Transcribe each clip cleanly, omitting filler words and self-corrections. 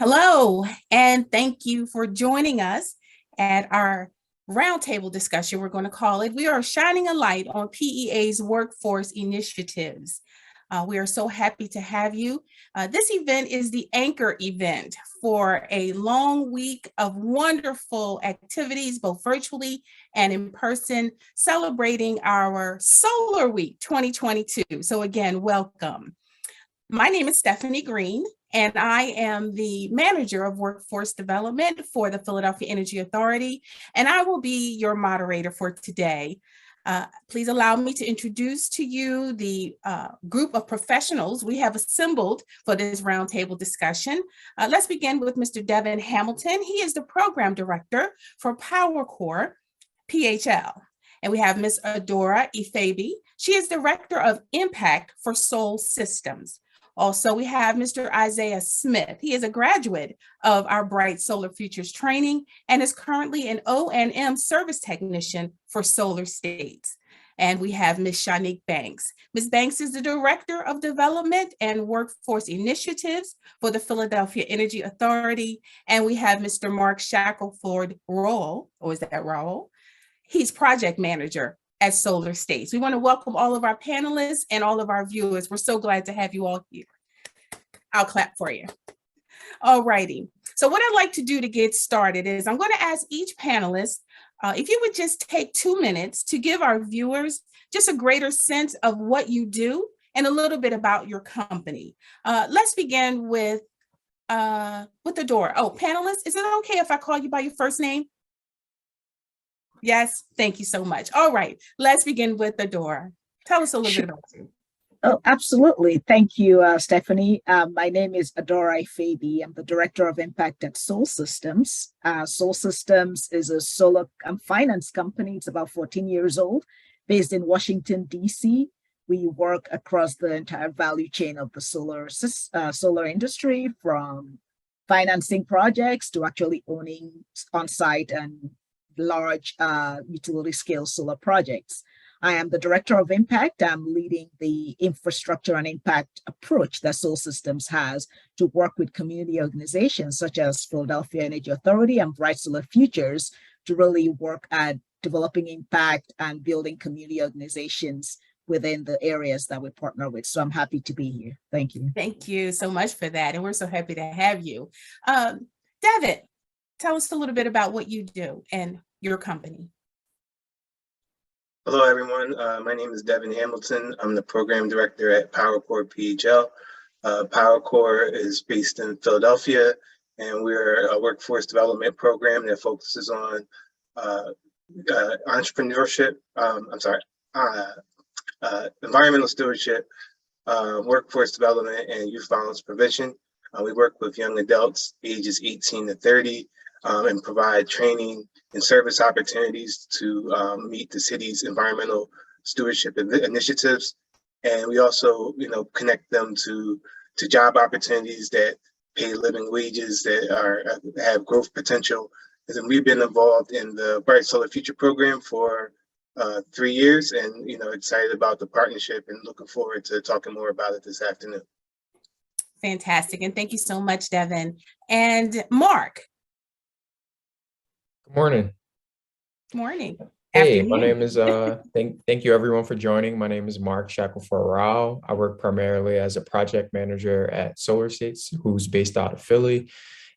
Hello, and thank you for joining us at our roundtable discussion, we're going to call it. We are shining a light on PEA's workforce initiatives. We are so happy to have you. This event is the anchor event for a long week of wonderful activities, both virtually and in person, celebrating our Solar Week 2022. So again, welcome. My name is Stefanie Green, and I am the manager of workforce development for the Philadelphia Energy Authority, and I will be your moderator for today. Please allow me to introduce to you the group of professionals we have assembled for this roundtable discussion. Let's begin with Mr. Devin Hamilton. He is the program director for PowerCorps PHL. And we have Ms. Adaora Ifebigh. She is director of impact for Sol Systems. Also, we have Mr. Isaiah Smith. He is a graduate of our Bright Solar Futures training and is currently an O&M Service Technician for Solar States. And we have Ms. Shonique Banks. Ms. Banks is the Director of Development and Workforce Initiatives for the Philadelphia Energy Authority. And we have Mr. Marc Shackelford-Rowell, or is that Rowell? He's Project Manager at Solar States. We want to welcome all of our panelists and all of our viewers. We're so glad to have you all here. I'll clap for you. All righty. So what I'd like to do to get started is I'm going to ask each panelist if you would just take 2 minutes to give our viewers just a greater sense of what you do and a little bit about your company. Let's begin with Adaora. Oh, panelists, is it okay if I call you by your first name? Yes, thank you so much. All right, let's begin with Adaora. Tell us a little bit about you. Oh, absolutely. Thank you, Stefanie. My name is Adaora Ifebigh. I'm the Director of Impact at Sol Systems. Sol Systems is a solar finance company. It's about 14 years old, based in Washington, D.C. We work across the entire value chain of the solar industry, from financing projects to actually owning on-site and large utility scale solar projects. I am the Director of Impact. I'm leading the infrastructure and impact approach that Sol Systems has to work with community organizations such as Philadelphia Energy Authority and Bright Solar Futures to really work at developing impact and building community organizations within the areas that we partner with. So I'm happy to be here. Thank you. Thank you so much for that. And we're so happy to have you. Devin, tell us a little bit about what you do and your company. Hello, everyone. My name is Devin Hamilton. I'm the program director at PowerCorps PHL. PowerCorps is based in Philadelphia, and we're a workforce development program that focuses on entrepreneurship, environmental stewardship, workforce development, and youth violence prevention. We work with young adults ages 18 to 30 and provide training and service opportunities to meet the city's environmental stewardship initiatives. And we also, connect them to job opportunities that pay living wages, that have growth potential. And we've been involved in the Bright Solar Future program for 3 years, and excited about the partnership and looking forward to talking more about it this afternoon. Fantastic, and thank you so much, Devin. And Marc. Good morning. Good morning. Hey, Afternoon. my name is, thank you everyone for joining. My name is Marc Shackelford-Rowell. I work primarily as a project manager at Solar States, who's based out of Philly.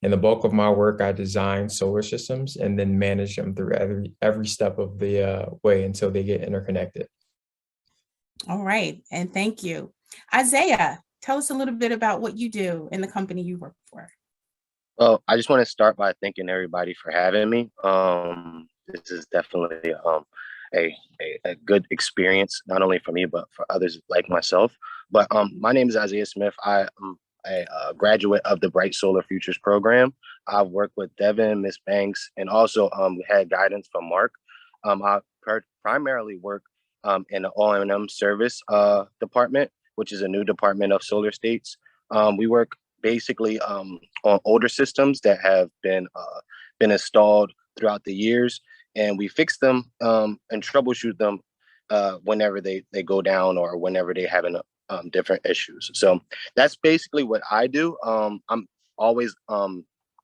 And the bulk of my work, I design solar systems and then manage them through every step of the way until they get interconnected. All right, and thank you. Isaiah, tell us a little bit about what you do in the company you work for. Well, I just want to start by thanking everybody for having me. This is definitely a good experience, not only for me, but for others like myself. But my name is Isaiah Smith. I am a graduate of the Bright Solar Futures program. I've worked with Devin, Ms. Banks, and also had guidance from Marc. I primarily work in the O&M Service department, which is a new department of Solar States. We work basically on older systems that have been installed throughout the years, and we fix them and troubleshoot them whenever they go down or whenever they have different issues. So that's basically what I do. I'm always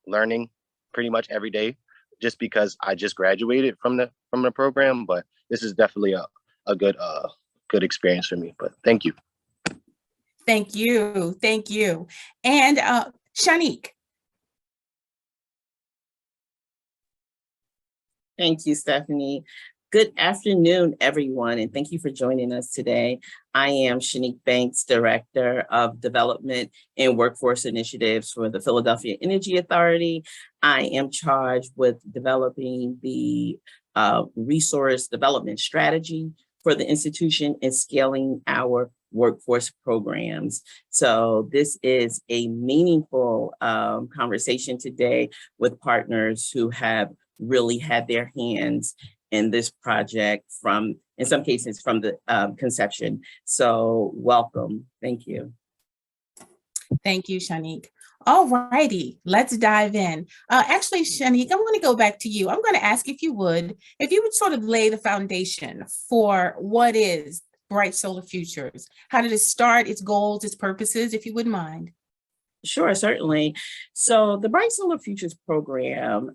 learning pretty much every day, just because I just graduated from the program. But this is definitely a good experience for me. But thank you. Thank you. Thank you. And Shonique. Thank you, Stefanie. Good afternoon, everyone, and thank you for joining us today. I am Shonique Banks, Director of Development and Workforce Initiatives for the Philadelphia Energy Authority. I am charged with developing the resource development strategy for the institution and scaling our workforce programs. So this is a meaningful conversation today with partners who have really had their hands in this project from, in some cases, from the conception. So welcome. Thank you. Thank you, Shonique. All righty, let's dive in. Actually, Shonique, I want to go back to you. I'm going to ask if you would sort of lay the foundation for what is Bright Solar Futures. How did it start, its goals, its purposes, if you wouldn't mind? Sure, certainly. So the Bright Solar Futures program,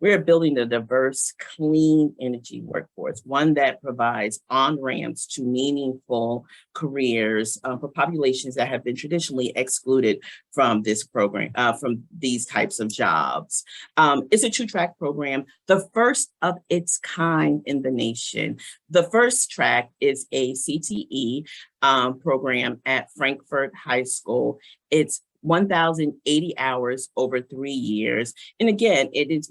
we're building a diverse, clean energy workforce, one that provides on-ramps to meaningful careers for populations that have been traditionally excluded from this program, from these types of jobs. It's a two-track program, the first of its kind in the nation. The first track is a CTE program at Frankfurt High School. It's 1,080 hours over 3 years. And again, it's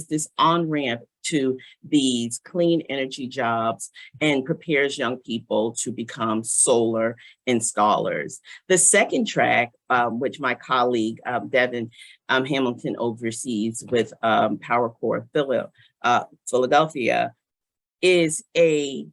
this on-ramp to these clean energy jobs and prepares young people to become solar installers. The second track, which my colleague, Devin Hamilton oversees with PowerCorps Philadelphia, is a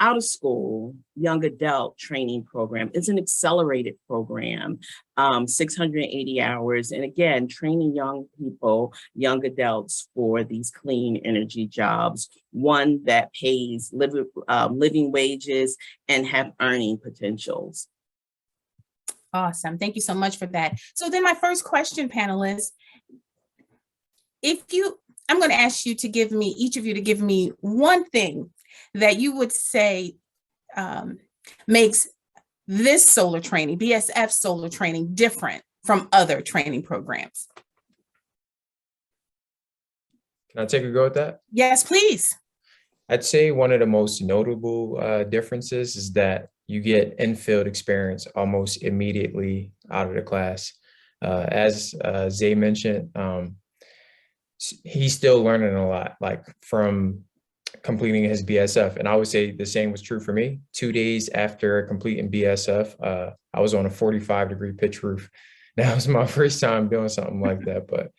out-of-school young adult training program. It's an accelerated program, 680 hours. And again, training young people, young adults for these clean energy jobs, one that pays living wages and have earning potentials. Awesome. Thank you so much for that. So then my first question, panelists, I'm going to ask you to give me, each of you to give me one thing that you would say makes this solar training, BSF solar training, different from other training programs. Can I take a go at that? Yes, please. I'd say one of the most notable differences is that you get in-field experience almost immediately out of the class. As Zay mentioned, he's still learning a lot, like from completing his BSF. And I would say the same was true for me. 2 days after completing BSF, I was on a 45-degree pitch roof. That was my first time doing something like that, but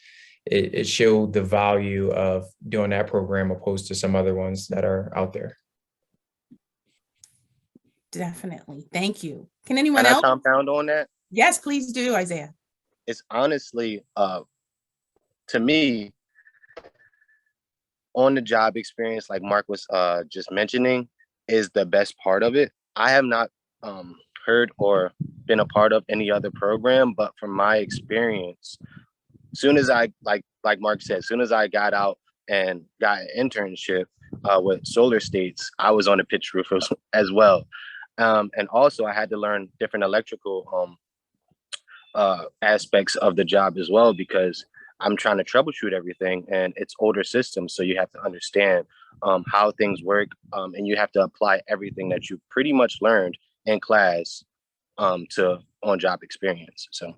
it showed the value of doing that program opposed to some other ones that are out there. Definitely. Thank you. Can anyone else? Can I compound on that? Yes, please do, Isaiah. It's honestly, to me, on the job experience, like Marc was just mentioning, is the best part of it. I have not heard or been a part of any other program, but from my experience, soon as I, like Marc said, soon as I got out and got an internship with Solar States, I was on a pitch roof as well. And also I had to learn different electrical aspects of the job as well, because I'm trying to troubleshoot everything, and it's older systems. So you have to understand how things work, and you have to apply everything that you pretty much learned in class to on-job experience. So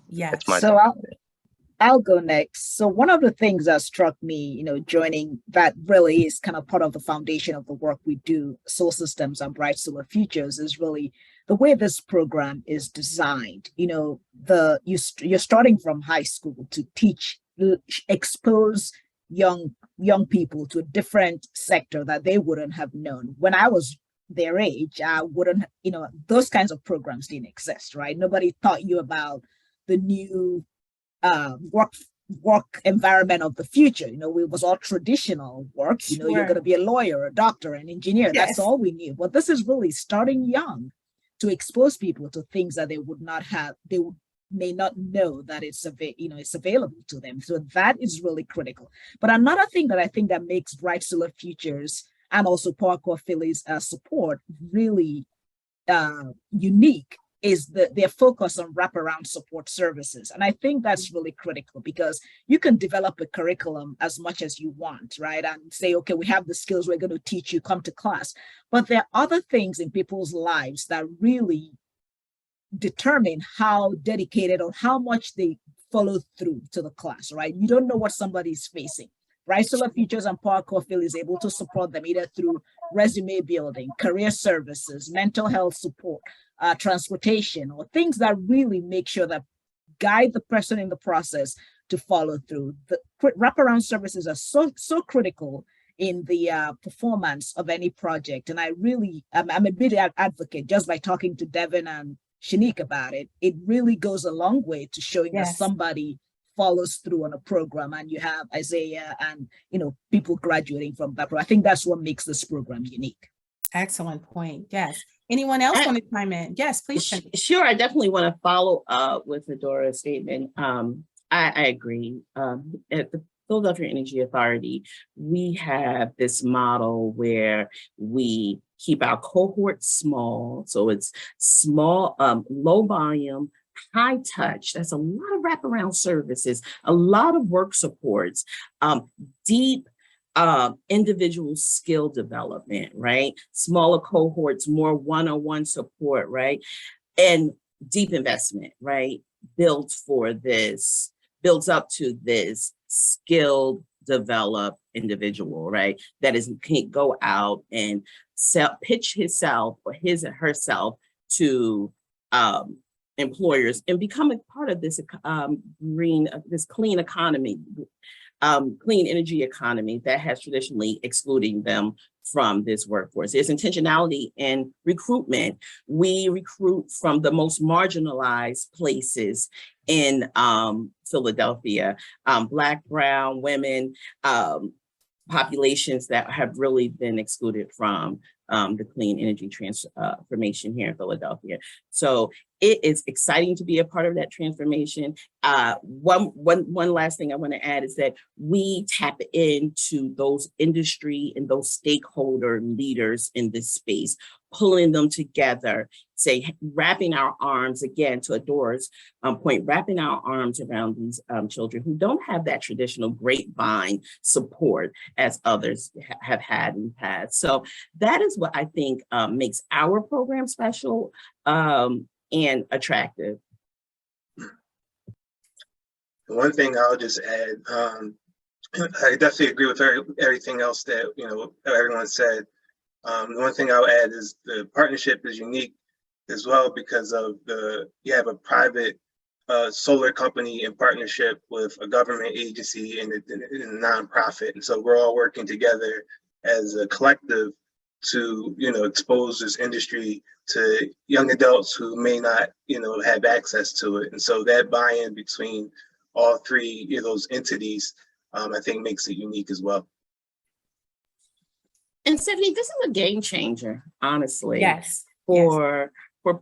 yeah. So I'll go next. So one of the things that struck me, joining that really is kind of part of the foundation of the work we do, Solar Systems and Bright Solar Futures, is really the way this program is designed. You're starting from high school to teach, expose young people to a different sector that they wouldn't have known. When I was their age, I wouldn't, those kinds of programs didn't exist, right? Nobody taught you about the new work environment of the future. It was all traditional work. Sure. You're going to be a lawyer, a doctor, an engineer. Yes. That's all we knew. But this is really starting young to expose people to things that they would not have, may not know that it's available to them. So that is really critical. But another thing that I think that makes Bright Solar Futures and also PowerCorps Philly's support really unique is their focus on wraparound support services. And I think that's really critical, because you can develop a curriculum as much as you want, right? And say, okay, we have the skills we're going to teach you, come to class. But there are other things in people's lives that really determine how dedicated or how much they follow through to the class, right? You don't know what somebody's facing. Bright Solar Futures and PowerCorps Philly is able to support them either through resume building, career services, mental health support, transportation, or things that really make sure that guide the person in the process to follow through. The wraparound services are so critical in the performance of any project. And I'm a big advocate, just by talking to Devin and Shonique about it. It really goes a long way to showing that somebody follows through on a program, and you have Isaiah and people graduating from that program. I think that's what makes this program unique. Excellent point. Yes. Anyone else want to chime in? Yes, please. Sure. I definitely want to follow up with Adora's statement. I agree. At the Philadelphia Energy Authority, we have this model where we keep our cohorts small. So it's small, low volume, high touch. That's a lot of wraparound services, a lot of work supports, deep individual skill development, right? Smaller cohorts, more one-on-one support, right? And deep investment, right? Builds up to this skilled, developed individual, right? That can go out and pitch himself or his or herself to employers and become a part of this clean economy, clean energy economy that has traditionally excluding them from this workforce. There's intentionality in recruitment. We recruit from the most marginalized places in Philadelphia, Black, brown, women, populations that have really been excluded from the clean energy transformation here in Philadelphia. So it is exciting to be a part of that transformation. One last thing I want to add is that we tap into those industry and those stakeholder leaders in this space, pulling them together, wrapping our arms, again, to Adora's point, wrapping our arms around these children who don't have that traditional grapevine support as others have had in the past. So that is what I think makes our program special and attractive. One thing I'll just add, I definitely agree with everything else that everyone said. The one thing I'll add is the partnership is unique as well, because of you have a private solar company in partnership with a government agency and a nonprofit, and so we're all working together as a collective to expose this industry to young adults who may not have access to it. And so that buy-in between all three of those entities, I think, makes it unique as well. And Stefanie, this is a game changer, honestly. Yes. For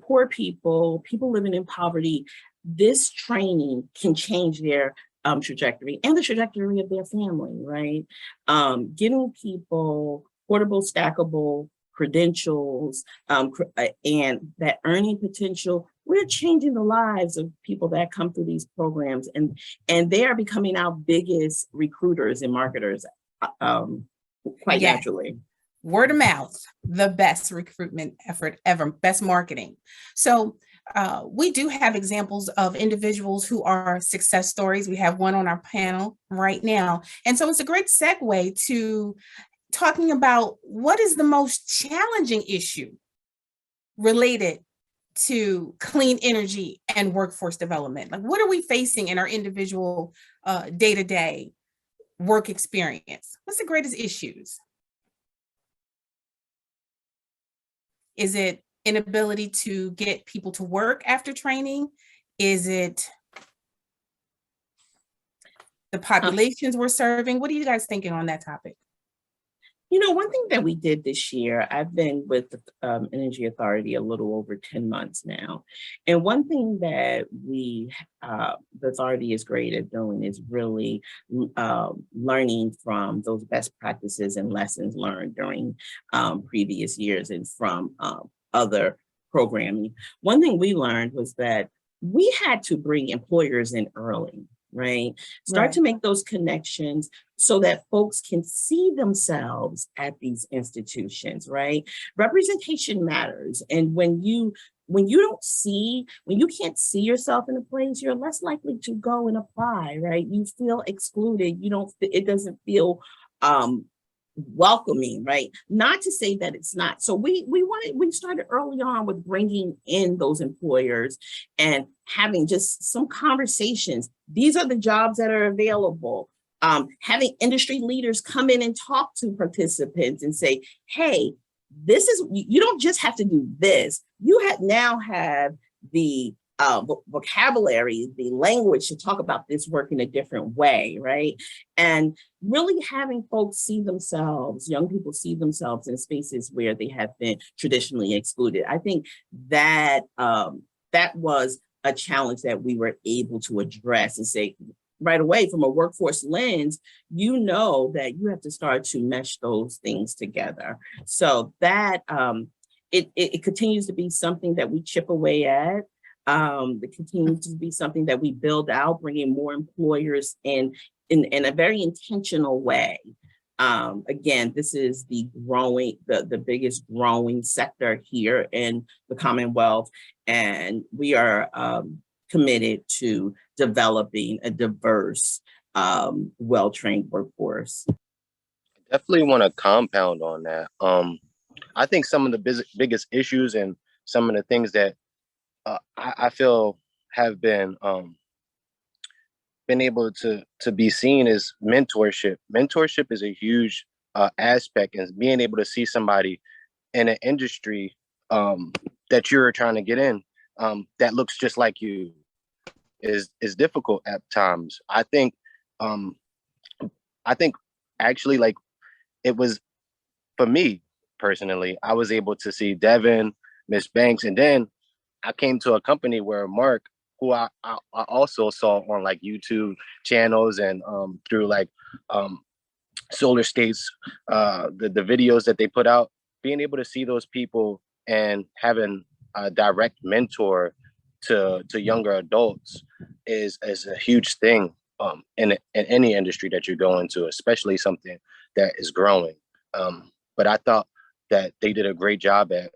poor people living in poverty, this training can change their trajectory and the trajectory of their family, right? Giving people portable, stackable credentials and that earning potential, we're changing the lives of people that come through these programs, and they are becoming our biggest recruiters and marketers quite naturally. Word of mouth, the best recruitment effort ever, best marketing. So we do have examples of individuals who are success stories. We have one on our panel right now. And so it's a great segue to talking about what is the most challenging issue related to clean energy and workforce development. Like, what are we facing in our individual day-to-day work experience? What's the greatest issues? Is it inability to get people to work after training? Is it the populations we're serving? What are you guys thinking on that topic? One thing that we did this year, I've been with the Energy Authority a little over 10 months now. And one thing that the authority is great at doing is really learning from those best practices and lessons learned during previous years and from other programming. One thing we learned was that we had to bring employers in early, right? Start to make those connections so that folks can see themselves at these institutions, right? Representation matters. And when you can't see yourself in a place, you're less likely to go and apply, right? You feel excluded. It doesn't feel welcoming, right? Not to say that it's not. So we started early on with bringing in those employers and having just some conversations. These are the jobs that are available. Having industry leaders come in and talk to participants and say, hey, you don't just have to do this. You now have the vocabulary, the language to talk about this work in a different way, right? And really having folks see themselves, young people see themselves in spaces where they have been traditionally excluded. I think that that was a challenge that we were able to address and say, right away from a workforce lens, that you have to start to mesh those things together. So that it continues to be something that we chip away at. It continues to be something that we build out, bringing more employers in a very intentional way. Again, this is the biggest growing sector here in the Commonwealth, and we are committed to developing a diverse, well-trained workforce. Definitely want to compound on that. I think some of the biggest issues and some of the things that I feel have been able to be seen is mentorship. Mentorship is a huge aspect, and being able to see somebody in an industry that you're trying to get in that looks just like you is difficult at times. I think actually, like, it was, for me personally, I was able to see Devin, Miss Banks, and then I came to a company where Marc, who I also saw on like YouTube channels and through like Solar States, the videos that they put out, being able to see those people and having a direct mentor to younger adults is a huge thing in any industry that you go into, especially something that is growing. But I thought that they did a great job at,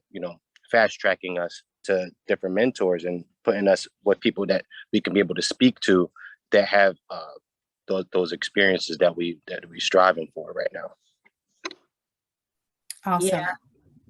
fast tracking us to different mentors and putting us with people that we can be able to speak to that have those experiences that we striving for right now. Awesome.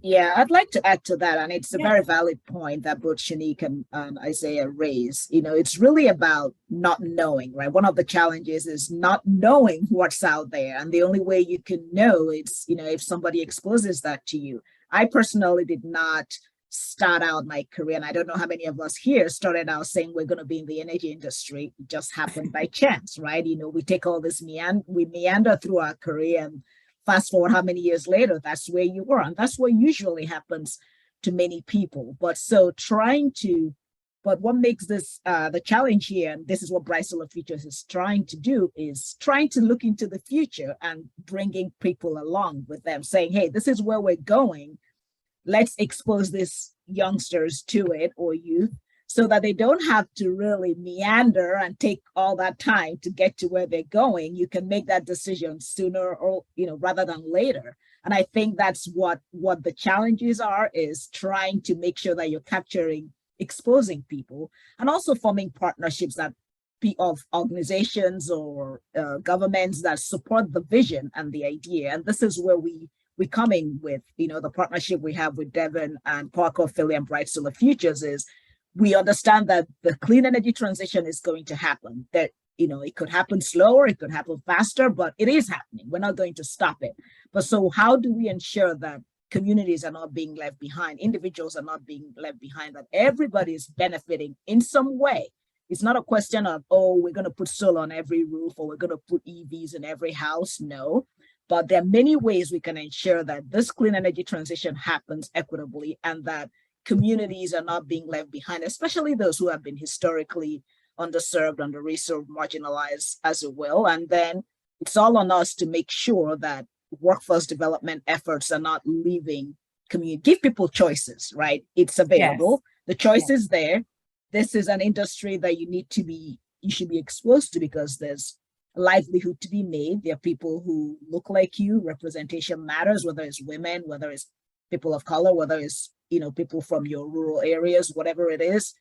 Yeah, I'd like to add to that, and it's a very valid point that both Shonique and Isaiah raised. It's really about not knowing, right? One of the challenges is not knowing what's out there, and the only way you can know is, if somebody exposes that to you. I personally did not start out my career, and I don't know how many of us here started out saying we're going to be in the energy industry. It just happened by chance, right? We take all this we meander through our career, and fast forward how many years later, that's where you were. And that's what usually happens to many people. But what makes this the challenge here, and this is what Bright Solar Futures is trying to do, is trying to look into the future and bringing people along with them, saying, hey, this is where we're going. Let's expose these youngsters to it, or youth, so that they don't have to really meander and take all that time to get to where they're going. You can make that decision sooner, or rather than later. And I think that's what the challenges are, is trying to make sure that you're exposing people, and also forming partnerships that of organizations or governments that support the vision and the idea. And this is where we come in with, the partnership we have with Devin and PowerCorps PHL and Bright Solar Futures is, we understand that the clean energy transition is going to happen, that, it could happen slower, it could happen faster, but it is happening. We're not going to stop it. But so how do we ensure that communities are not being left behind, individuals are not being left behind, that everybody is benefiting in some way? It's not a question of, we're going to put solar on every roof, or we're going to put EVs in every house. No, But there are many ways we can ensure that this clean energy transition happens equitably and that communities are not being left behind, especially those who have been historically underserved, under-resourced, marginalized, as it will. And then it's all on us to make sure that workforce development efforts are not leaving community. Give people choices, right? It's available. Yes. The choice is there. This is an industry that you should be exposed to because there's livelihood to be made. There are people who look like you. Representation matters, whether it's women, whether it's people of color, whether it's people from your rural areas, whatever it is.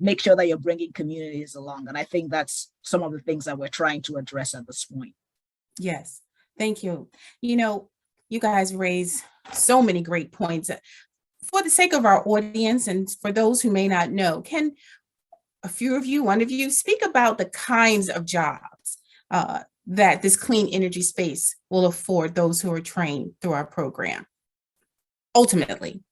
Make sure that you're bringing communities along. And I think that's some of the things that we're trying to address at this point. Yes, thank you. You guys raise so many great points. For the sake of our audience and for those who may not know, can a few of you, one of you, speak about the kinds of jobs that this clean energy space will afford those who are trained through our program? Ultimately,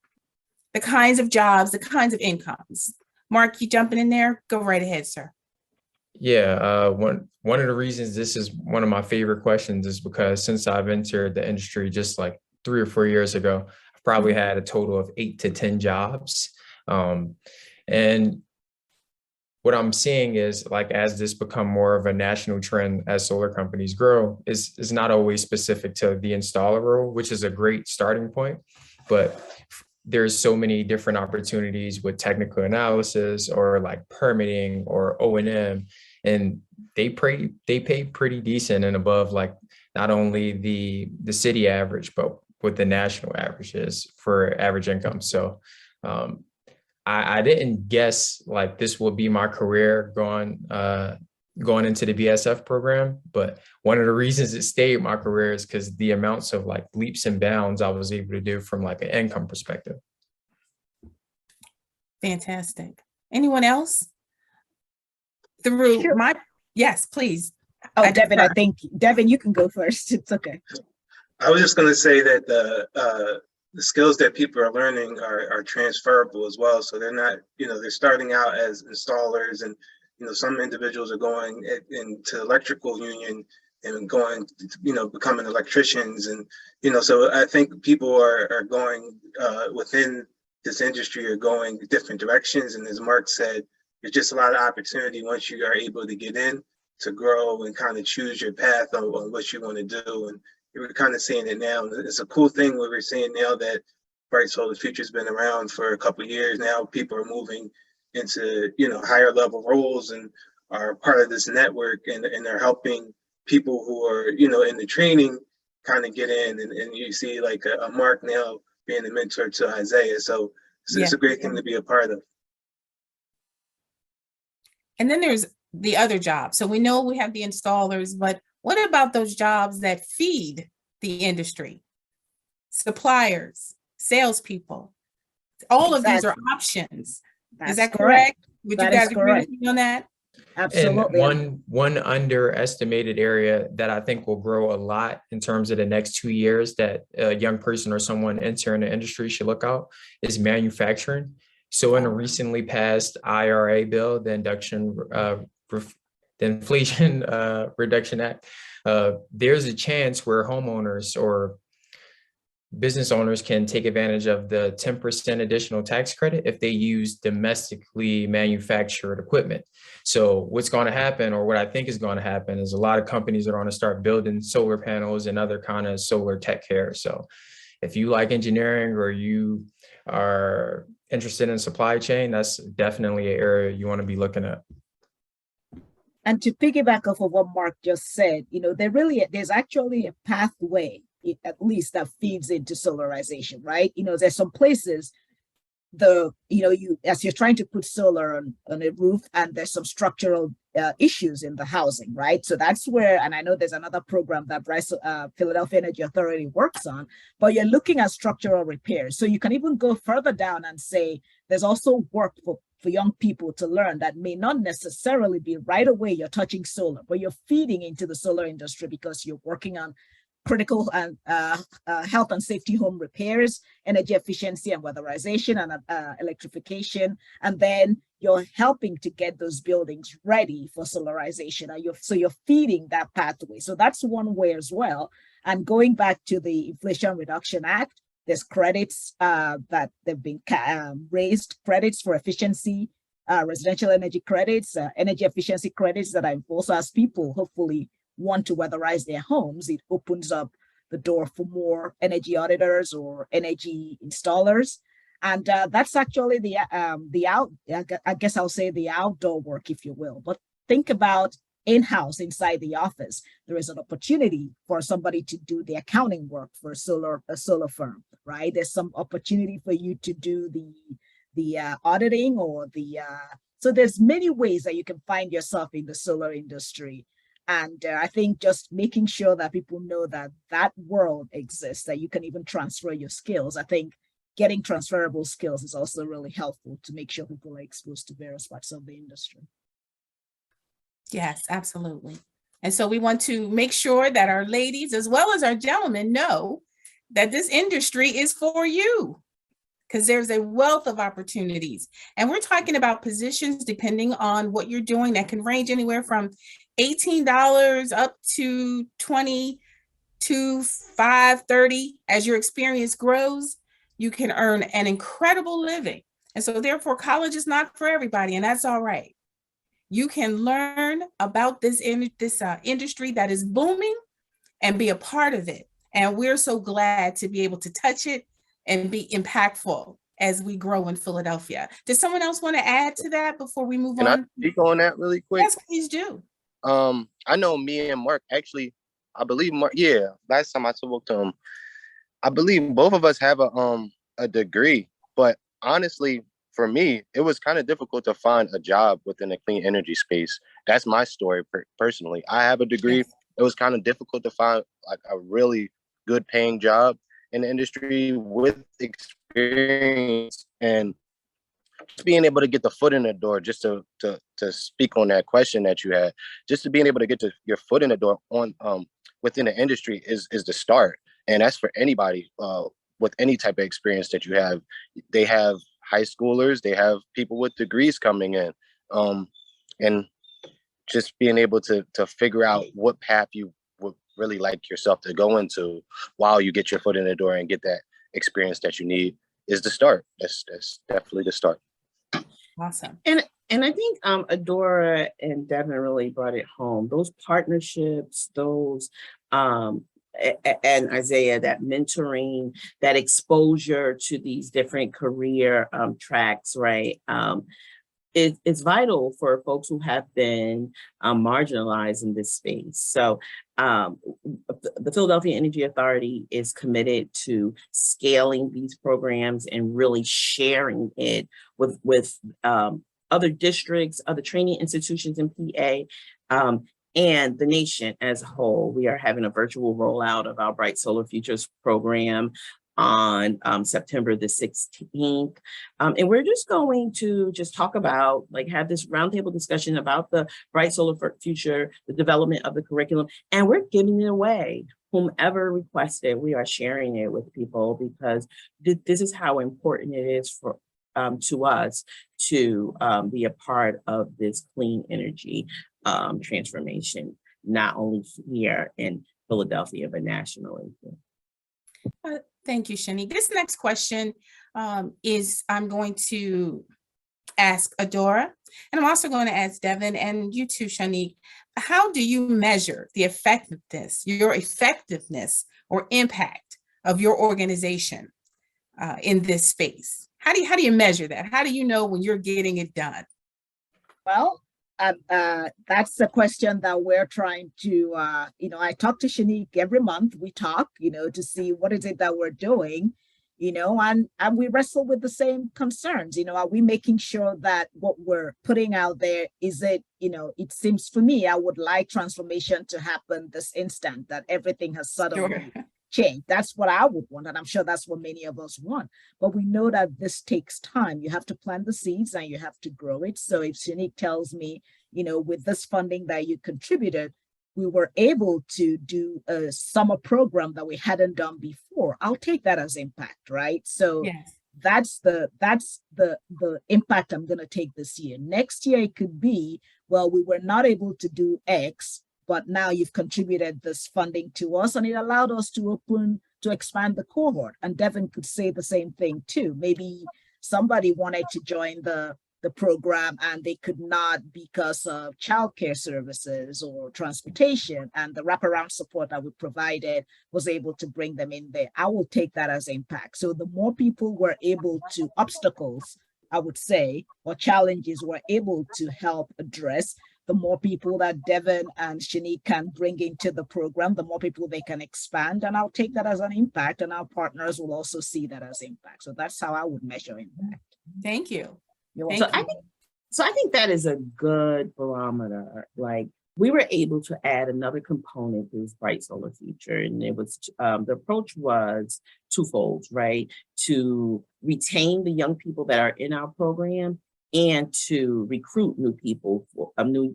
the kinds of jobs, the kinds of incomes. Marc, you jumping in there? Go right ahead, sir. Yeah, one of the reasons this is one of my favorite questions is because since I've entered the industry just like 3 or 4 years ago, I've probably had a total of 8 to 10 jobs. And what I'm seeing is, like, as this become more of a national trend as solar companies grow, is not always specific to the installer role, which is a great starting point, but there's so many different opportunities with technical analysis or like permitting or O&M, and they pay pretty decent and above like not only the city average, but what the national average is for average income. So I didn't guess like this will be my career going into the BSF program, but one of the reasons it stayed my career is because the amounts of like leaps and bounds I was able to do from like an income perspective. Fantastic. Anyone else? Through sure. Yes, please. Oh, Devin, I think Devin, you can go first. It's okay. I was just going to say that the skills that people are learning are transferable as well. So they're not, they're starting out as installers, and some individuals are going into electrical union and going, becoming electricians, and so I think people are going within this industry are going different directions. And as Marc said, there's just a lot of opportunity once you are able to get in to grow and kind of choose your path on what you want to do. And we're kind of seeing it now. It's a cool thing where we're seeing now that Bright Solar Future's been around for a couple of years now. People are moving into higher level roles and are part of this network, and they're helping people who are in the training kind of get in. And you see like a Marc now being a mentor to Isaiah. So it's a great thing to be a part of. And then there's the other jobs. So we know we have the installers, but what about those jobs that feed the industry? Suppliers, salespeople, all of these are options. Is that correct? Would you guys agree with me on that? Absolutely. And one underestimated area that I think will grow a lot in terms of the next 2 years that a young person or someone entering the industry should look out is manufacturing. So in a recently passed IRA bill, the Inflation Reduction Act, there's a chance where homeowners or business owners can take advantage of the 10% additional tax credit if they use domestically manufactured equipment. So what's going to happen, or what I think is going to happen, is a lot of companies are going to start building solar panels and other kind of solar tech care. So if you like engineering or you are interested in supply chain, that's definitely an area you want to be looking at. And to piggyback off of what Marc just said, there's actually a pathway, at least, that feeds into solarization, right? There's some places as you're trying to put solar on a roof, and there's some structural issues in the housing, right? So that's where, and I know there's another program that Philadelphia Energy Authority works on, but you're looking at structural repairs. So you can even go further down and say there's also work for young people to learn that may not necessarily be right away you're touching solar, but you're feeding into the solar industry because you're working on critical and health and safety home repairs, energy efficiency and weatherization, and electrification. And then you're helping to get those buildings ready for solarization. And you're feeding that pathway. So that's one way as well. And going back to the Inflation Reduction Act, there's credits that they've been raised, credits for efficiency, residential energy credits, energy efficiency credits that are also, as people hopefully want to weatherize their homes, it opens up the door for more energy auditors or energy installers. And that's actually I guess I'll say the outdoor work, if you will. But think about in-house, inside the office. There is an opportunity for somebody to do the accounting work for a solar firm, right? There's some opportunity for you to do the auditing or so there's many ways that you can find yourself in the solar industry. And I think just making sure that people know that that world exists, that you can even transfer your skills. I think getting transferable skills is also really helpful to make sure people are exposed to various parts of the industry. Yes, absolutely. And so we want to make sure that our ladies as well as our gentlemen know that this industry is for you, because there's a wealth of opportunities. And we're talking about positions depending on what you're doing that can range anywhere from $18 up to $20 to $5, $30. As your experience grows, you can earn an incredible living. And so therefore, college is not for everybody, and that's all right. You can learn about this industry that is booming and be a part of it. And we're so glad to be able to touch it and be impactful as we grow in Philadelphia. Does someone else want to add to that before we move on? Can I speak on that really quick? Yes, please do. I know me and Mark, actually, I believe Mark, last time I spoke to him, I believe both of us have a degree, but honestly, for me, it was kind of difficult to find a job within the clean energy space. That's my story personally. I have a degree. Yes. It was kind of difficult to find like a really good paying job in the industry with experience, and just being able to get the foot in the door, just to speak on that question that you had, just to being able to get your foot in the door on within the industry is the start. And that's for anybody with any type of experience that you have. They have high schoolers, they have people with degrees coming in, and just being able to figure out what path you would really like yourself to go into while you get your foot in the door and get that experience that you need is the start. That's definitely the start. Awesome. And I think Adaora and Devin really brought it home. Those partnerships, those and Isaiah, that mentoring, that exposure to these different career tracks, right? It's vital for folks who have been marginalized in this space. So the Philadelphia Energy Authority is committed to scaling these programs and really sharing it with other districts, other training institutions in PA, and the nation as a whole. We are having a virtual rollout of our Bright Solar Futures program on September the 16th. And we're just going to talk about, have this roundtable discussion about the Bright Solar Future, the development of the curriculum, and we're giving it away. Whomever requested, we are sharing it with people because this is how important it is for to us to be a part of this clean energy transformation, not only here in Philadelphia, but nationally. Thank you, Shonique. This next question is I'm going to ask Adaora, and I'm also going to ask Devin and you too, Shonique. How do you measure the effectiveness, your effectiveness or impact of your organization in this space? How do you measure that? How do you know when you're getting it done? Well, that's the question that we're trying to, I talk to Shonique every month. We talk, to see what is it that we're doing, and we wrestle with the same concerns. Are we making sure that what we're putting out there, is it, it seems for me, I would like transformation to happen this instant, that everything has suddenly change. That's what I would want, and I'm sure that's what many of us want. But we know that this takes time. You have to plant the seeds and you have to grow it. So if Shonique tells me, with this funding that you contributed, we were able to do a summer program that we hadn't done before, I'll take that as impact, right? So yes. That's the impact I'm going to take this year. Next year, it could be, well, we were not able to do X, but now you've contributed this funding to us, and it allowed us to expand the cohort. And Devin could say the same thing too. Maybe somebody wanted to join the program and they could not because of childcare services or transportation, and the wraparound support that we provided was able to bring them in there. I will take that as impact. So the more people were able to, obstacles, I would say, or challenges were able to help address, the more people that Devin and Shonique can bring into the program, the more people they can expand, and I'll take that as an impact, and our partners will also see that as impact. So that's how I would measure impact. Thank you. So I think that is a good barometer. Like, we were able to add another component to this Bright Solar Future, and it was the approach was twofold, right? To retain the young people that are in our program and to recruit new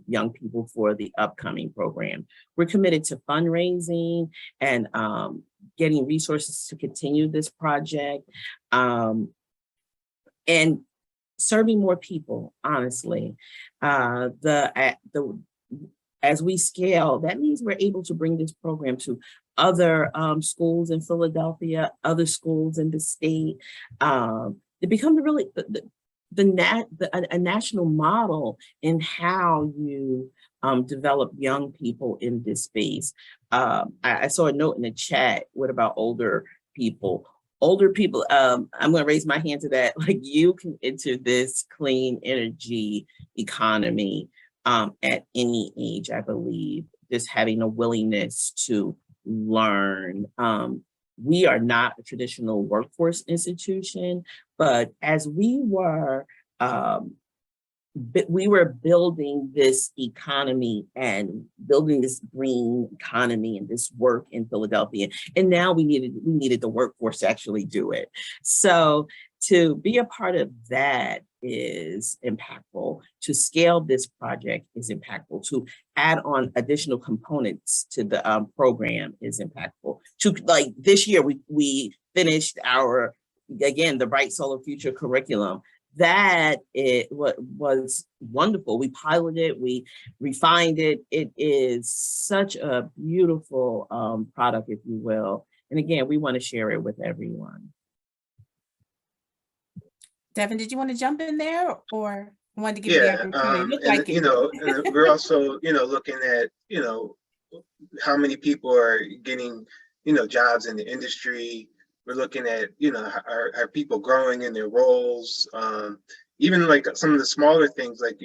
young people for the upcoming program. We're committed to fundraising and getting resources to continue this project and serving more people, honestly. As we scale, that means we're able to bring this program to other schools in Philadelphia, other schools in the state, to become a national model in how you develop young people in this space. I saw a note in the chat, what about older people? Older people, I'm going to raise my hand to that. Like, you can enter this clean energy economy at any age, I believe, just having a willingness to learn. We are not a traditional workforce institution, but as we were building this economy and building this green economy and this work in Philadelphia, and now we needed the workforce to actually do it. So to be a part of that is impactful. To scale this project is impactful. To add on additional components to the program is impactful. To, like, this year, we finished the Bright Solar Future curriculum. That was wonderful. We piloted, we refined it. It is such a beautiful product, if you will. And again, we want to share it with everyone. Devin, did you want to jump in there, or wanted to give you the opportunity? We're also, looking at, how many people are getting, jobs in the industry. We're looking at, are people growing in their roles? Even like some of the smaller things, like,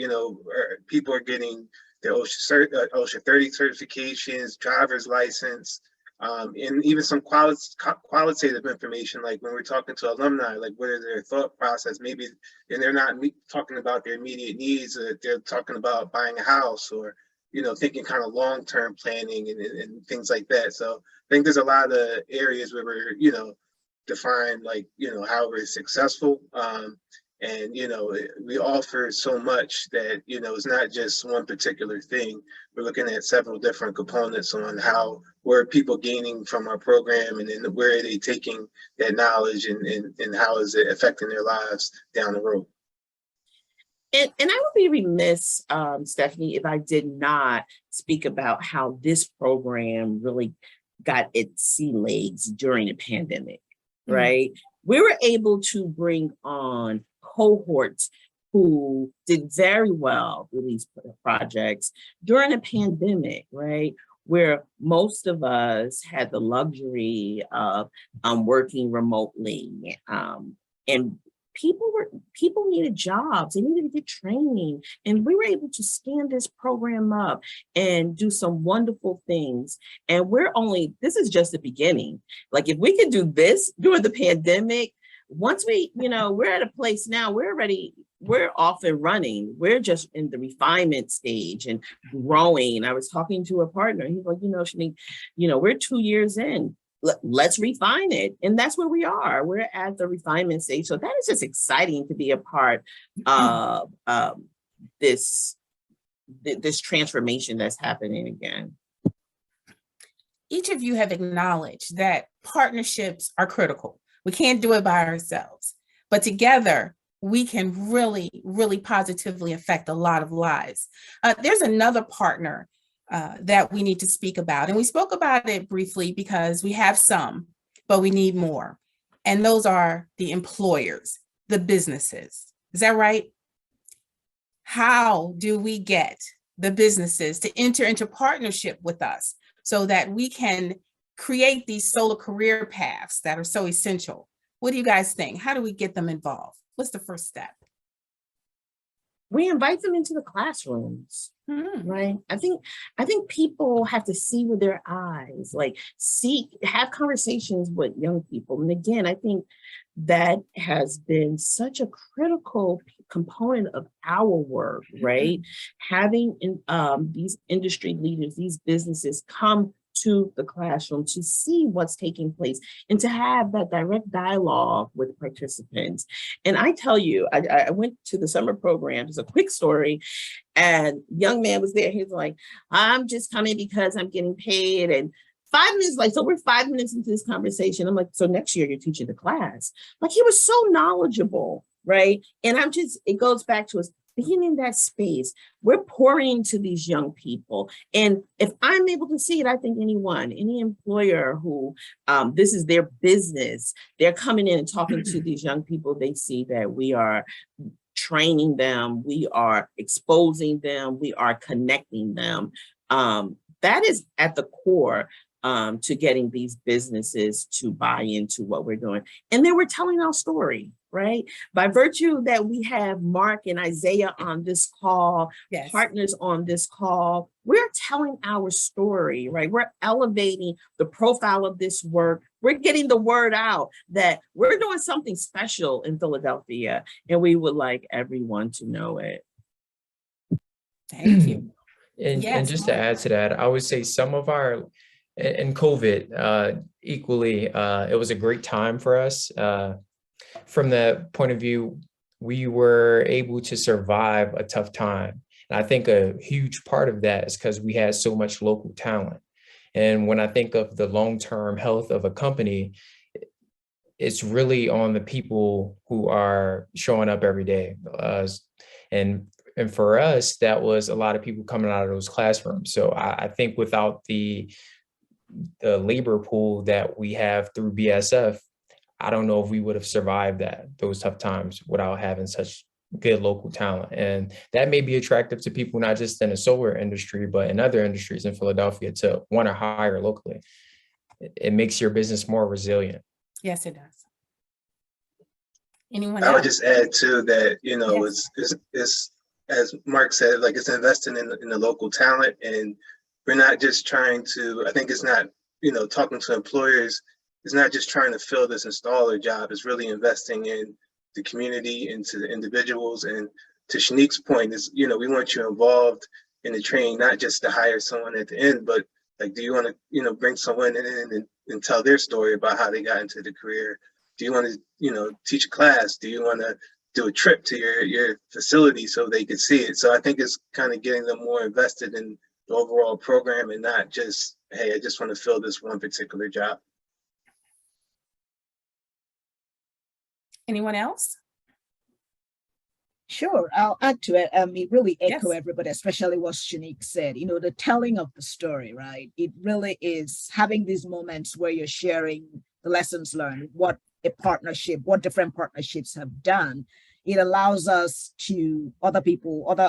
people are getting their OSHA 30 certifications, driver's license, and even some qualitative information, like when we're talking to alumni, like what is their thought process? Maybe, and they're not talking about their immediate needs, or they're talking about buying a house, or, thinking kind of long-term planning and things like that. So I think there's a lot of areas where we're, define, like, how we're successful. And, we offer so much that, it's not just one particular thing. We're looking at several different components on where people gaining from our program, and then where are they taking that knowledge, and how is it affecting their lives down the road. And I would be remiss, Stefanie, if I did not speak about how this program really got its sea legs during the pandemic, right? We were able to bring on cohorts who did very well with these projects during a pandemic, right? Where most of us had the luxury of working remotely, and people needed jobs, they needed to get training, and we were able to stand this program up and do some wonderful things. And this is just the beginning. Like, if we could do this during the pandemic, once we're at a place now, we're off and running. We're just in the refinement stage and growing. I was talking to a partner, he's like, Shonique, we're 2 years in. Let's refine it. And that's where we are. We're at the refinement stage. So that is just exciting to be a part of this transformation that's happening again. Each of you have acknowledged that partnerships are critical. We can't do it by ourselves, but together we can really, really positively affect a lot of lives. There's another partner that we need to speak about. And we spoke about it briefly because we have some, but we need more. And those are the employers, the businesses. Is that right? How do we get the businesses to enter into partnership with us so that we can create these solar career paths that are so essential? What do you guys think? How do we get them involved? What's the first step? We invite them into the classrooms, right? I think people have to see with their eyes, like have conversations with young people. And again, I think that has been such a critical component of our work, right? Having these industry leaders, these businesses come to the classroom to see what's taking place and to have that direct dialogue with participants. And I tell you, I went to the summer program, it's a quick story, and young man was there. He's like, I'm just coming because I'm getting paid. And 5 minutes, like, so we're 5 minutes into this conversation. I'm like, so next year you're teaching the class. Like, he was so knowledgeable, right? And it goes back to us being in that space. We're pouring into these young people. And if I'm able to see it, I think any employer who this is their business, they're coming in and talking to these young people, they see that we are training them, we are exposing them, we are connecting them. That is at the core to getting these businesses to buy into what we're doing. And then we're telling our story, right? By virtue that we have Marc and Isaiah on this call, yes, partners on this call, we're telling our story, right? We're elevating the profile of this work. We're getting the word out that we're doing something special in Philadelphia, and we would like everyone to know it. Thank you. And just to add to that, I would say some of our, in COVID, equally, it was a great time for us. From the point of view, we were able to survive a tough time. And I think a huge part of that is because we had so much local talent. And when I think of the long-term health of a company, it's really on the people who are showing up every day. And for us, that was a lot of people coming out of those classrooms. So I think without the labor pool that we have through BSF, I don't know if we would have survived those tough times without having such good local talent. And that may be attractive to people, not just in the solar industry, but in other industries in Philadelphia to want to hire locally. It makes your business more resilient. Yes, it does. Anyone I else? would just add too that, Yes. it's as Marc said, like, it's investing in the local talent. And we're not just trying to, I think it's not, talking to employers, it's not just trying to fill this installer job, it's really investing in the community, into the individuals. And to Shonique's point is, we want you involved in the training, not just to hire someone at the end, but like, do you want to, bring someone in and tell their story about how they got into the career? Do you want to, teach a class? Do you want to do a trip to your facility so they could see it? So I think it's kind of getting them more invested in the overall program and not just, hey, I just want to fill this one particular job. Anyone else? Sure, I'll add to it. It really echo Yes. everybody, especially what Shonique said. The telling of the story, right? It really is having these moments where you're sharing the lessons learned, what different partnerships have done. It allows us to other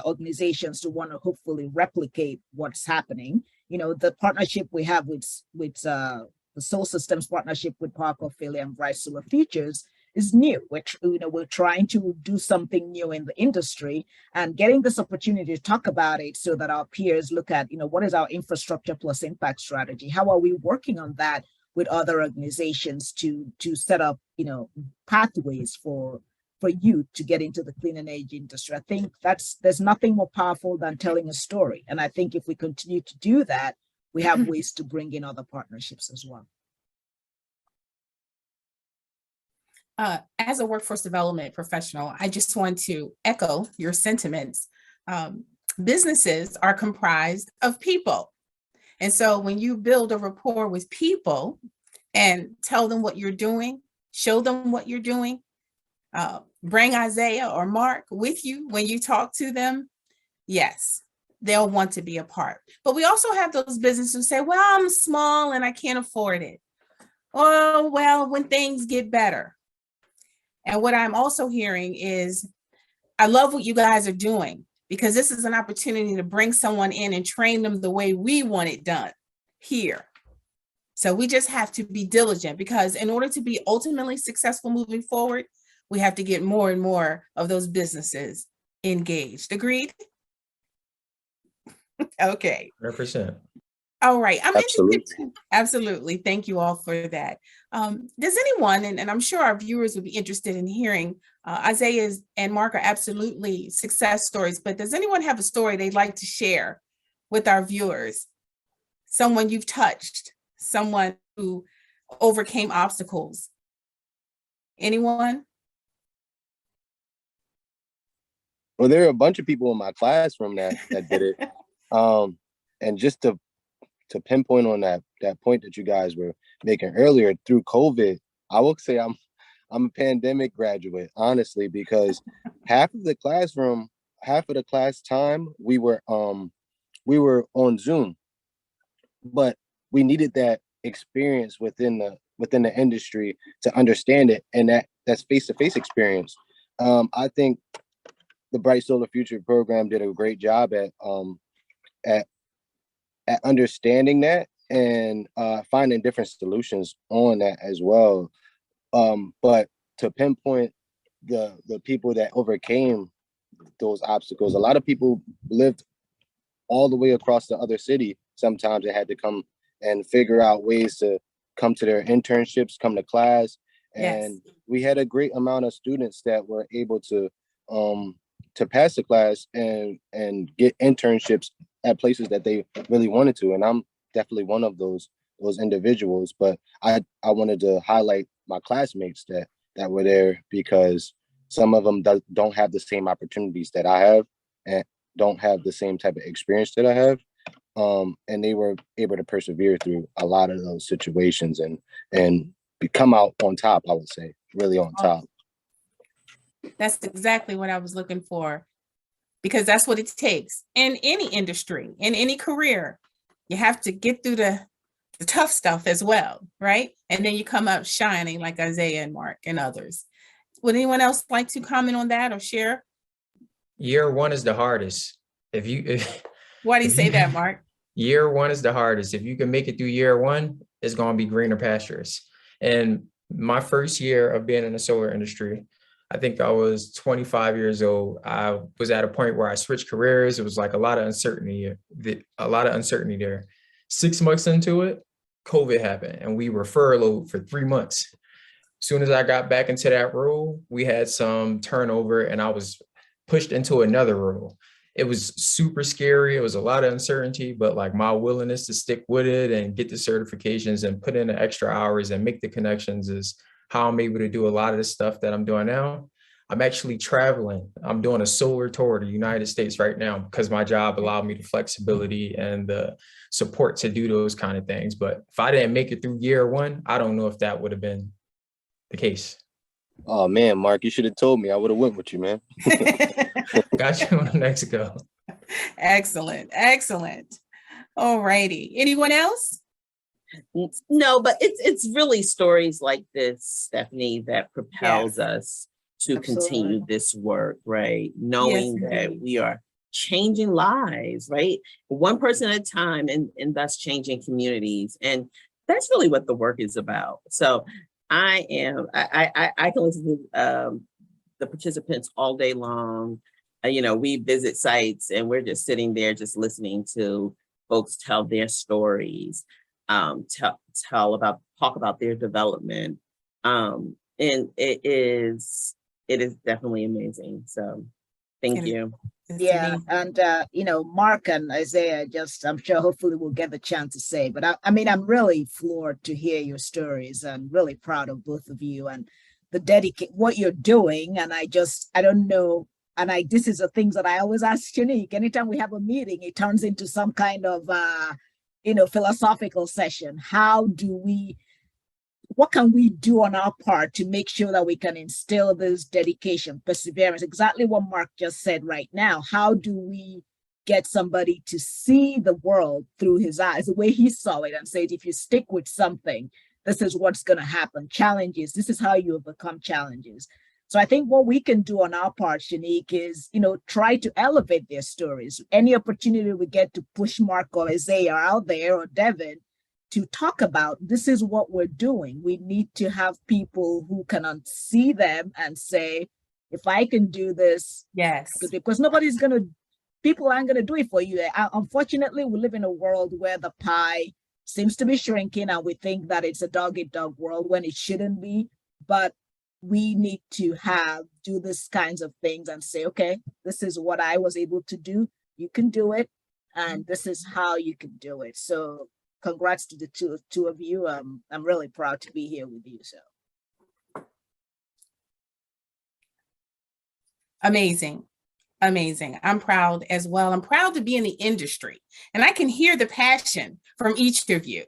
organizations to want to hopefully replicate what's happening. The partnership we have with the Soul Systems partnership with PowerCorps PHL and Bright Solar Futures is new. We're trying to do something new in the industry and getting this opportunity to talk about it so that our peers look at, what is our infrastructure plus impact strategy? How are we working on that with other organizations to set up, pathways for youth to get into the clean energy industry? I think there's nothing more powerful than telling a story. And I think if we continue to do that, we have ways to bring in other partnerships as well. As a workforce development professional, I just want to echo your sentiments. Businesses are comprised of people. And so when you build a rapport with people and tell them what you're doing, show them what you're doing, bring Isaiah or Marc with you when you talk to them, yes, they'll want to be a part. But we also have those businesses who say, well, I'm small and I can't afford it. Oh, well, when things get better. And what I'm also hearing is, I love what you guys are doing, because this is an opportunity to bring someone in and train them the way we want it done here. So we just have to be diligent, because in order to be ultimately successful moving forward, we have to get more and more of those businesses engaged. Agreed? Okay. 100%. All right. I'm Absolutely. interested. Absolutely. Thank you all for that. Does anyone, and I'm sure our viewers would be interested in hearing, Isaiah and Marc are absolutely success stories, but does anyone have a story they'd like to share with our viewers? Someone you've touched, someone who overcame obstacles. Anyone? Well, there are a bunch of people in my classroom that did it. And just to pinpoint on that point that you guys were making earlier, through COVID, I will say I'm a pandemic graduate, honestly, because half of the class time we were on Zoom, but we needed that experience within the industry to understand it, and that's face-to-face experience. I think the Bright Solar Future program did a great job at understanding that and finding different solutions on that as well. But to pinpoint the people that overcame those obstacles, a lot of people lived all the way across the other city. Sometimes they had to come and figure out ways to come to their internships, come to class. And yes, we had a great amount of students that were able to pass the class and get internships at places that they really wanted to. And I'm definitely one of those individuals. But I wanted to highlight my classmates that were there, because some of them don't have the same opportunities that I have and don't have the same type of experience that I have. And they were able to persevere through a lot of those situations and come out on top, I would say, really on top. That's exactly what I was looking for, because that's what it takes in any industry, in any career. You have to get through the tough stuff as well, right? And then you come out shining like Isaiah and Marc and others. Would anyone else like to comment on that or share? Year one is the hardest. Why do you say that, Marc? Year one is the hardest. If you can make it through year one, it's going to be greener pastures. And my first year of being in the solar industry, I think I was 25 years old. I was at a point where I switched careers. It was like a lot of uncertainty there. 6 months into it, COVID happened, and we were furloughed for 3 months. As soon as I got back into that role, we had some turnover and I was pushed into another role. It was super scary. It was a lot of uncertainty, but like my willingness to stick with it and get the certifications and put in the extra hours and make the connections is how I'm able to do a lot of the stuff that I'm doing now. I'm actually traveling. I'm doing a solar tour of the United States right now because my job allowed me the flexibility and the support to do those kind of things. But if I didn't make it through year one, I don't know if that would have been the case. Oh man, Marc, you should have told me. I would have went with you, man. Got you on the next go. Excellent, excellent. All righty. Anyone else? No, but it's really stories like this, Stefanie, that propels us to continue this work, right? Knowing that we are changing lives, right? One person at a time, and thus changing communities. And that's really what the work is about. So I can listen to the participants all day long. We visit sites and we're just sitting there just listening to folks tell their stories, talk about their development. And it is definitely amazing. So thank you. Yeah, and Marc and Isaiah, I'm sure hopefully we'll get the chance to say, but I'm really floored to hear your stories and really proud of both of you and what you're doing. And I don't know. And this is the things that I always ask Shonique. Anytime we have a meeting, it turns into some kind of philosophical session. What can we do on our part to make sure that we can instill this dedication, perseverance, exactly what Marc just said right now? How do we get somebody to see the world through his eyes, the way he saw it, and said, if you stick with something, this is what's going to happen. Challenges, this is how you overcome challenges. So I think what we can do on our part, Shonique, is, try to elevate their stories. Any opportunity we get to push Marc or Isaiah out there, or Devin, to talk about, this is what we're doing. We need to have people who can see them and say, if I can do this, yes, because people aren't going to do it for you. Unfortunately, we live in a world where the pie seems to be shrinking, and we think that it's a dog-eat-dog world when it shouldn't be. But we need to do these kinds of things and say, okay, this is what I was able to do. You can do it, and this is how you can do it. So congrats to the two of you. I'm really proud to be here with you. So amazing. Amazing. I'm proud as well. I'm proud to be in the industry, and I can hear the passion from each of you.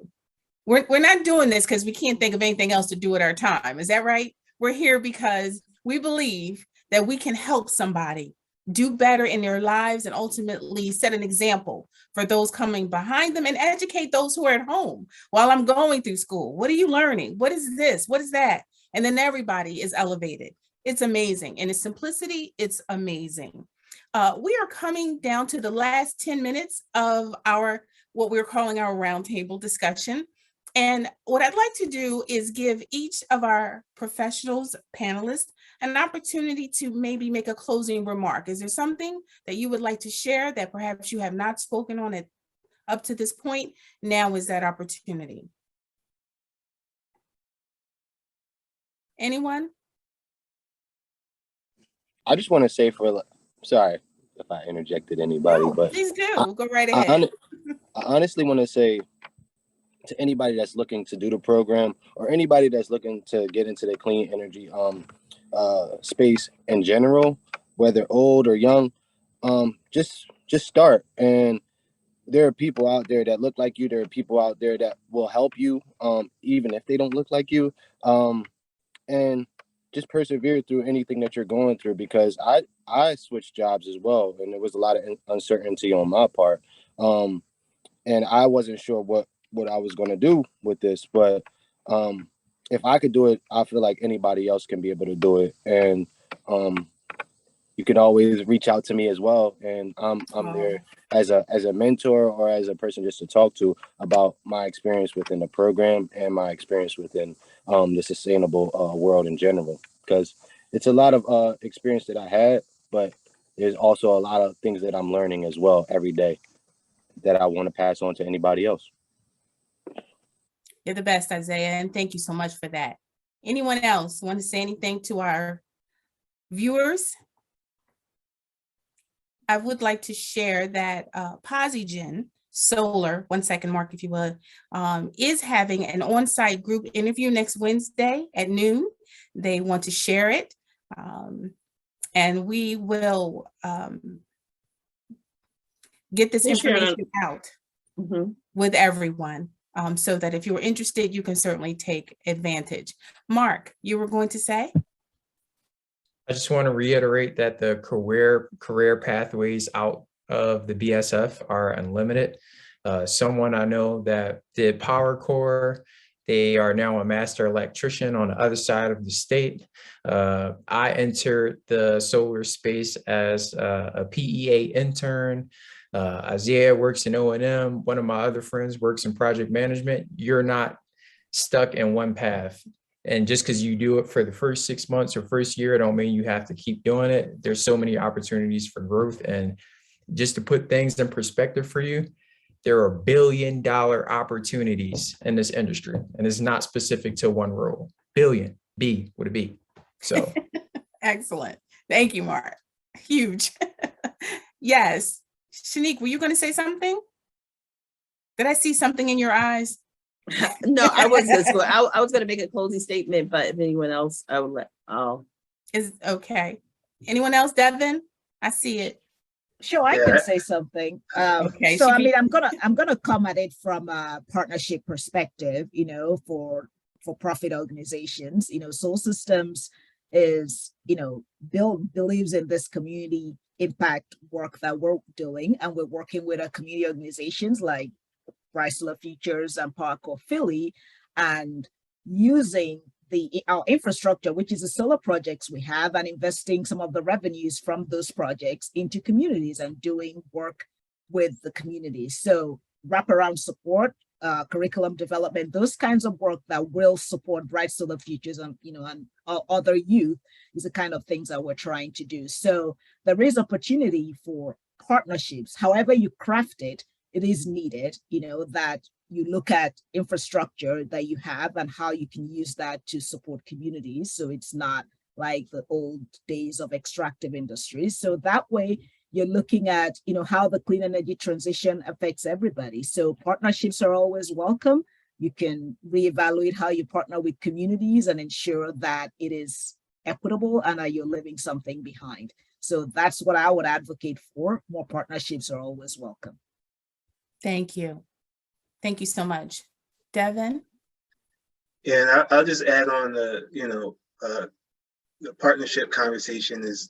We're not doing this because we can't think of anything else to do with our time. Is that right? We're here because we believe that we can help somebody do better in their lives and ultimately set an example for those coming behind them and educate those who are at home while I'm going through school. What are you learning? What is this? What is that? And then everybody is elevated. It's amazing. In its simplicity, it's amazing. We are coming down to the last 10 minutes of what we're calling our roundtable discussion. And what I'd like to do is give each of our professionals, panelists, an opportunity to maybe make a closing remark. Is there something that you would like to share that perhaps you have not spoken on it up to this point? Now is that opportunity. Anyone? I just want to say sorry if I interjected anybody, but please do. Go right ahead. I honestly want to say to anybody that's looking to do the program, or anybody that's looking to get into the clean energy space in general, whether old or young, just start. And there are people out there that look like you. There are people out there that will help you, even if they don't look like you. And just persevere through anything that you're going through, because I switched jobs as well, and there was a lot of uncertainty on my part, and I wasn't sure what I was going to do with this. But if I could do it, I feel like anybody else can be able to do it. And you can always reach out to me as well, and I'm there as a mentor or as a person just to talk to about my experience within the program and my experience within the sustainable world in general, because it's a lot of experience that I had, but there's also a lot of things that I'm learning as well every day that I want to pass on to anybody else. You're the best, Isaiah, and thank you so much for that. Anyone else want to say anything to our viewers? I would like to share that Posigen Solar, one second, Marc, if you would, is having an on-site group interview next Wednesday at noon. They want to share it, and we will get this information out with everyone, so that if you're interested, you can certainly take advantage. Marc, you were going to say? I just want to reiterate that the career pathways out of the BSF are unlimited. Someone I know that did PowerCorps, they are now a master electrician on the other side of the state. I entered the solar space as a PEA intern. Isaiah works in O&M. One of my other friends works in project management. You're not stuck in one path. And just because you do it for the first 6 months or first year, don't mean you have to keep doing it. There's so many opportunities for growth. And just to put things in perspective for you, there are billion-dollar opportunities in this industry. And it's not specific to one role. Billion, B with a B. So. Excellent. Thank you, Marc. Huge. Yes. Shonique, were you going to say something? Did I see something in your eyes? No, I wasn't. I was going to make a closing statement, but if anyone else, I would let. Is okay. Anyone else, Devin? I see it. Sure, I can say something. Okay. So I mean, I'm gonna come at it from a partnership perspective. For profit organizations, Soul Systems is believes in this community impact work that we're doing, and we're working with our community organizations like Bright Solar Futures and PowerCorps Philly, and using our infrastructure, which is the solar projects we have, and investing some of the revenues from those projects into communities and doing work with the community. So wraparound support, curriculum development, those kinds of work that will support Bright Solar Futures and, and other youth is the kind of things that we're trying to do. So there is opportunity for partnerships. However you craft it, it is needed, that you look at infrastructure that you have and how you can use that to support communities. So it's not like the old days of extractive industries. So that way you're looking at, how the clean energy transition affects everybody. So partnerships are always welcome. You can reevaluate how you partner with communities and ensure that it is equitable and that you're leaving something behind. So that's what I would advocate for. More partnerships are always welcome. Thank you. Thank you so much. Devin? Yeah, and I'll just add on the partnership conversation is,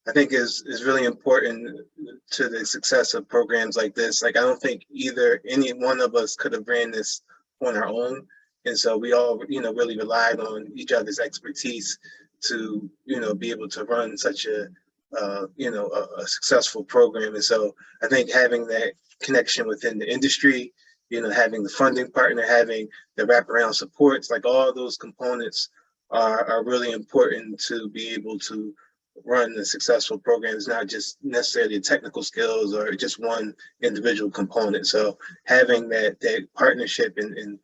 I think is really important to the success of programs like this. Like, I don't think any one of us could have ran this on our own. And so we all, really relied on each other's expertise to, be able to run such a successful program. And so I think having that connection within the industry, having the funding partner, having the wraparound supports, like all those components are really important to be able to run a successful program. It's not just necessarily technical skills or just one individual component. So having that partnership and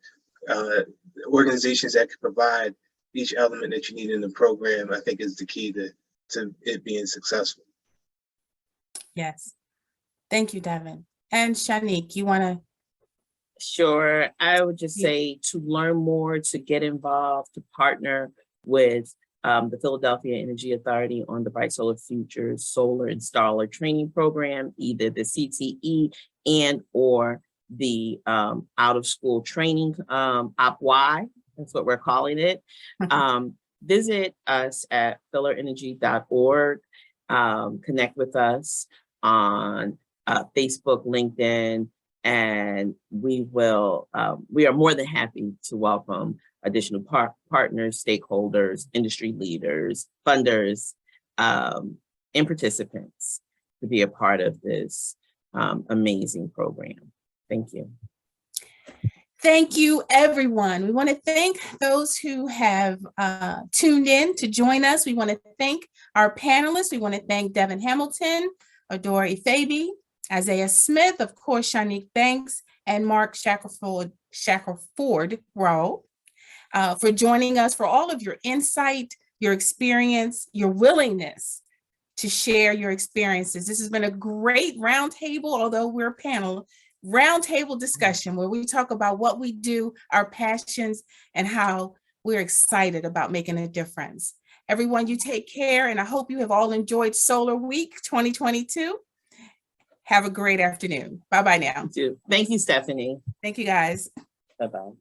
organizations that can provide each element that you need in the program, I think is the key to it being successful. Yes. Thank you, Devin. And Shonique, you want to? Sure. I would just say to learn more, to get involved, to partner with the Philadelphia Energy Authority on the Bright Solar Futures Solar Installer Training Program, either the CTE and or the out of school training, OpY, that's what we're calling it. Visit us at philenergy.org. Connect with us on Facebook, LinkedIn, and we are more than happy to welcome additional partners, stakeholders, industry leaders, funders, and participants to be a part of this amazing program. Thank you. Thank you, everyone. We want to thank those who have tuned in to join us. We want to thank our panelists. We want to thank Devin Hamilton, Adaora Ifebigh, Isaiah Smith, of course, Shonique Banks, and Marc Shackelford-Rowell for joining us, for all of your insight, your experience, your willingness to share your experiences. This has been a great roundtable, although we're a panel, roundtable discussion where we talk about what we do, our passions, and how we're excited about making a difference. Everyone, you take care, and I hope you have all enjoyed Solar Week 2022. Have a great afternoon. Bye-bye now. Thank you, Stephanie. Thank you, guys. Bye-bye.